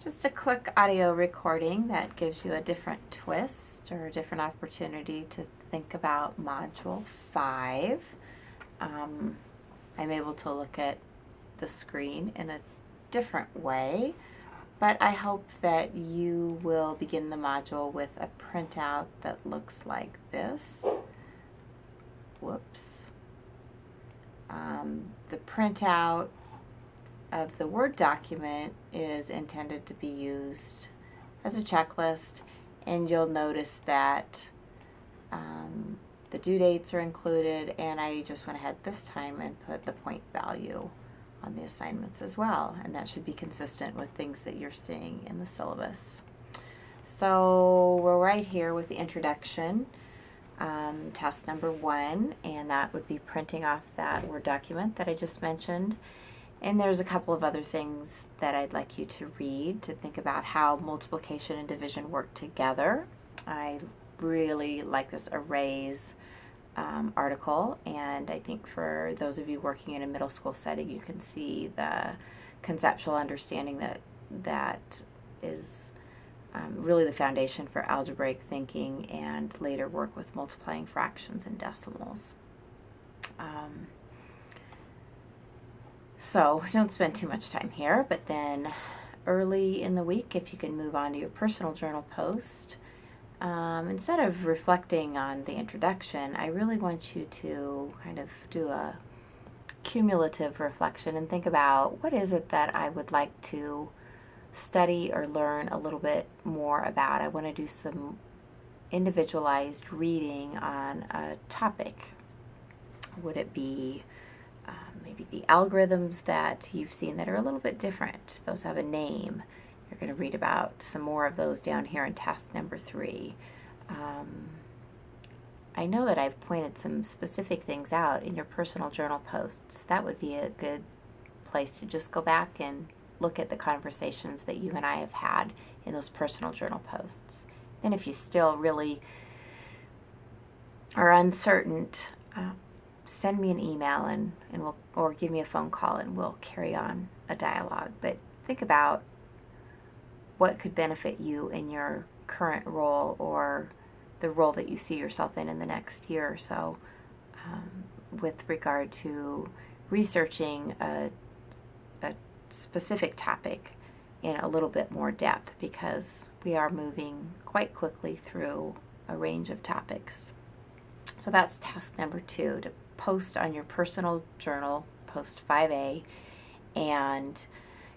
Just a quick audio recording that gives you a different twist or a different opportunity to think about Module 5. I'm able to look at the screen in a different way, but I hope that you will begin the module with a printout that looks like this. Whoops. The printout of the Word document is intended to be used as a checklist, and you'll notice that the due dates are included, and I just went ahead this time and put the point value on the assignments as well, and that should be consistent with things that you're seeing in the syllabus. So we're right here with the introduction, task number 1, and that would be printing off that Word document that I just mentioned. And there's a couple of other things that I'd like you to read to think about how multiplication and division work together. I really like this arrays article, and I think for those of you working in a middle school setting, you can see the conceptual understanding that is really the foundation for algebraic thinking and later work with multiplying fractions and decimals. So don't spend too much time here, but then early in the week, if you can move on to your personal journal post, instead of reflecting on the introduction, I really want you to kind of do a cumulative reflection and think about what is it that I would like to study or learn a little bit more about. I want to do some individualized reading on a topic. Would it be maybe the algorithms that you've seen that are a little bit different? Those have a name. You're going to read about some more of those down here in task number 3. I know that I've pointed some specific things out in your personal journal posts. That would be a good place to just go back and look at the conversations that you and I have had in those personal journal posts. And if you still really are uncertain, send me an email or give me a phone call, and we'll carry on a dialogue. But think about what could benefit you in your current role or the role that you see yourself in the next year or so with regard to researching a specific topic in a little bit more depth, because we are moving quite quickly through a range of topics. So that's task number 2, to post on your personal journal, post 5A, and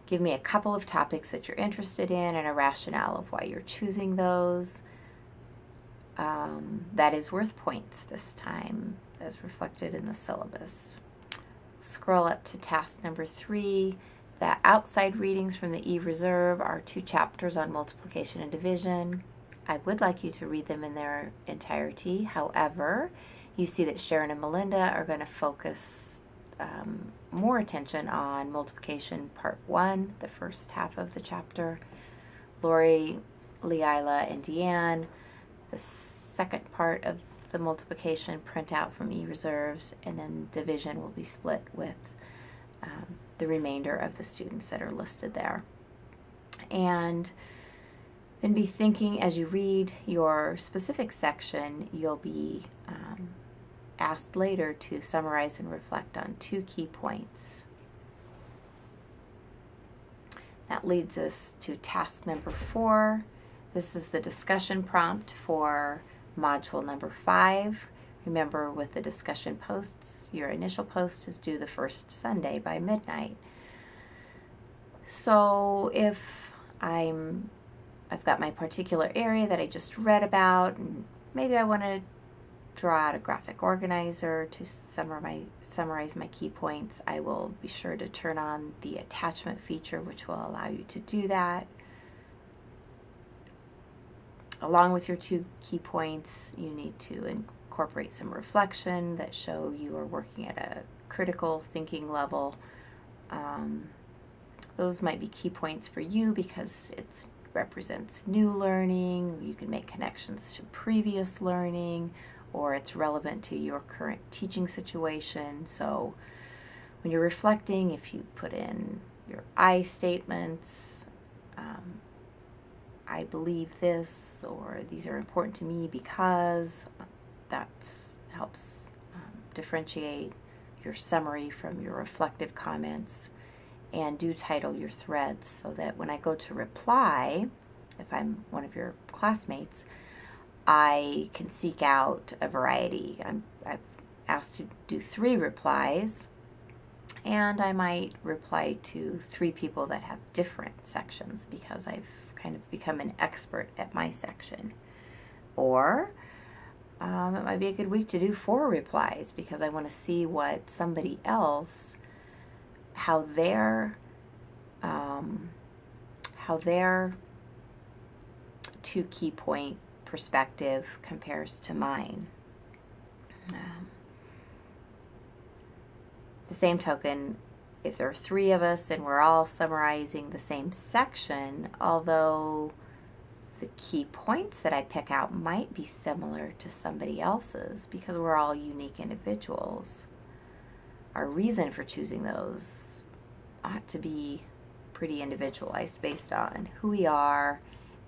give me a couple of topics that you're interested in and a rationale of why you're choosing those. That is worth points this time, as reflected in the syllabus. Scroll up to task number 3. The outside readings from the E-Reserve are 2 chapters on multiplication and division. I would like you to read them in their entirety. However, you see that Sharon and Melinda are going to focus more attention on multiplication part 1, the first half of the chapter. Lori, Leila, and Deanne, the second part of the multiplication printout from E-Reserves, and then division will be split with the remainder of the students that are listed there. And then be thinking as you read your specific section, you'll be asked later to summarize and reflect on 2 key points. That leads us to task number 4. This is the discussion prompt for module number 5. Remember, with the discussion posts, your initial post is due the first Sunday by midnight. So if I've got my particular area that I just read about, and maybe I want to draw out a graphic organizer to summarize my key points, I will be sure to turn on the attachment feature, which will allow you to do that. Along with your 2 key points, you need to incorporate some reflection that show you are working at a critical thinking level. Those might be key points for you because it represents new learning. You can make connections to previous learning, or it's relevant to your current teaching situation. So when you're reflecting, if you put in your I statements, I believe this, or these are important to me because that helps differentiate your summary from your reflective comments. And do title your threads so that when I go to reply, if I'm one of your classmates, I can seek out a variety. I've asked to do 3 replies, and I might reply to 3 people that have different sections because I've kind of become an expert at my section. Or it might be a good week to do 4 replies because I want to see what somebody else, how their 2 key point perspective compares to mine. The same token, if there are 3 of us and we're all summarizing the same section, although the key points that I pick out might be similar to somebody else's because we're all unique individuals, our reason for choosing those ought to be pretty individualized based on who we are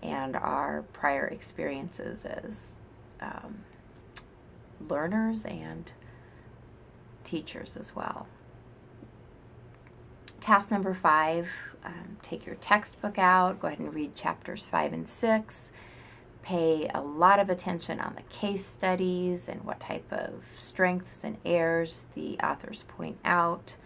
and our prior experiences as learners and teachers as well. Task number 5, take your textbook out, go ahead and read chapters 5 and 6. Pay a lot of attention on the case studies and what type of strengths and errors the authors point out.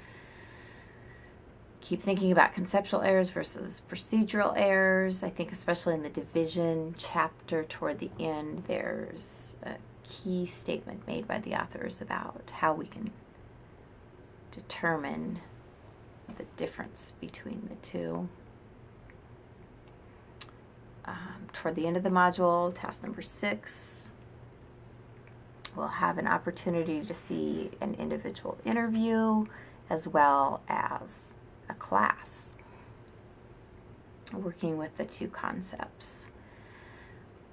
Keep thinking about conceptual errors versus procedural errors. I think especially in the division chapter toward the end, there's a key statement made by the authors about how we can determine the difference between the 2. Toward the end of the module, task number 6, we'll have an opportunity to see an individual interview as well as a class working with the 2 concepts.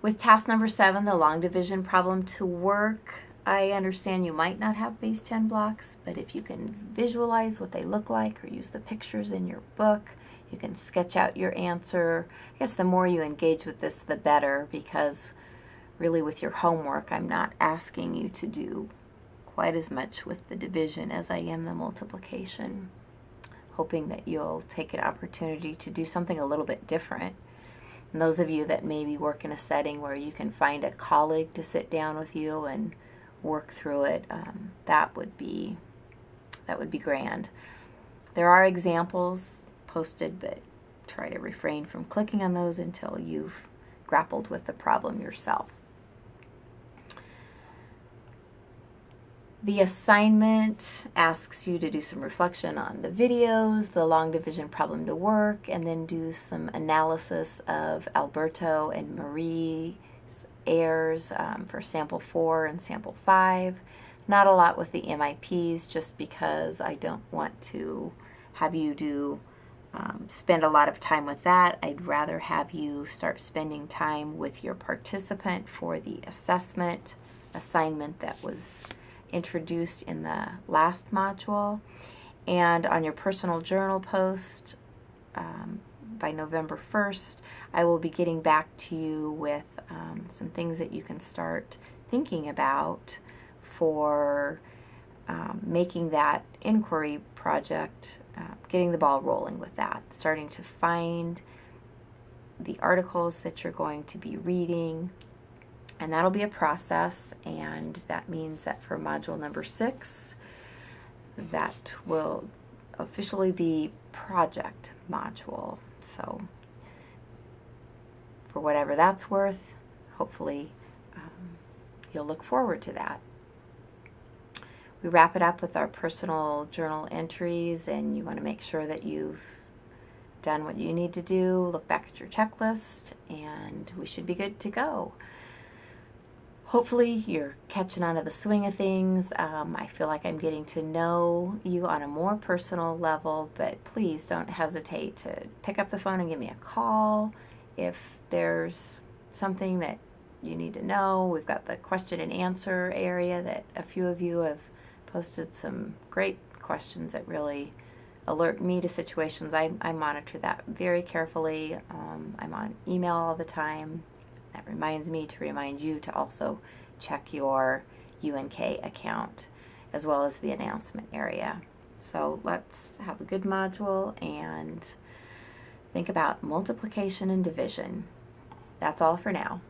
With task number 7, the long division problem to work, I understand you might not have base 10 blocks, but if you can visualize what they look like or use the pictures in your book, you can sketch out your answer. I guess the more you engage with this, the better, because really with your homework, I'm not asking you to do quite as much with the division as I am the multiplication, hoping that you'll take an opportunity to do something a little bit different. And those of you that maybe work in a setting where you can find a colleague to sit down with you and work through it, that would be grand. There are examples posted, but try to refrain from clicking on those until you've grappled with the problem yourself. The assignment asks you to do some reflection on the videos, the long division problem to work, and then do some analysis of Alberto and Marie's errors for sample 4 and sample 5. Not a lot with the MIPs, just because I don't want to have you spend a lot of time with that. I'd rather have you start spending time with your participant for the assessment assignment that was introduced in the last module. And on your personal journal post by November 1st, I will be getting back to you with some things that you can start thinking about for making that inquiry project, getting the ball rolling with that, starting to find the articles that you're going to be reading. And that'll be a process, and that means that for module number 6, that will officially be project module. So for whatever that's worth, hopefully you'll look forward to that. We wrap it up with our personal journal entries, and you want to make sure that you've done what you need to do, look back at your checklist, and we should be good to go. Hopefully you're catching on to the swing of things. I feel like I'm getting to know you on a more personal level, but please don't hesitate to pick up the phone and give me a call if there's something that you need to know. We've got the question and answer area that a few of you have posted some great questions that really alert me to situations. I monitor that very carefully. I'm on email all the time. That reminds me to remind you to also check your UNK account as well as the announcement area. So let's have a good module and think about multiplication and division. That's all for now.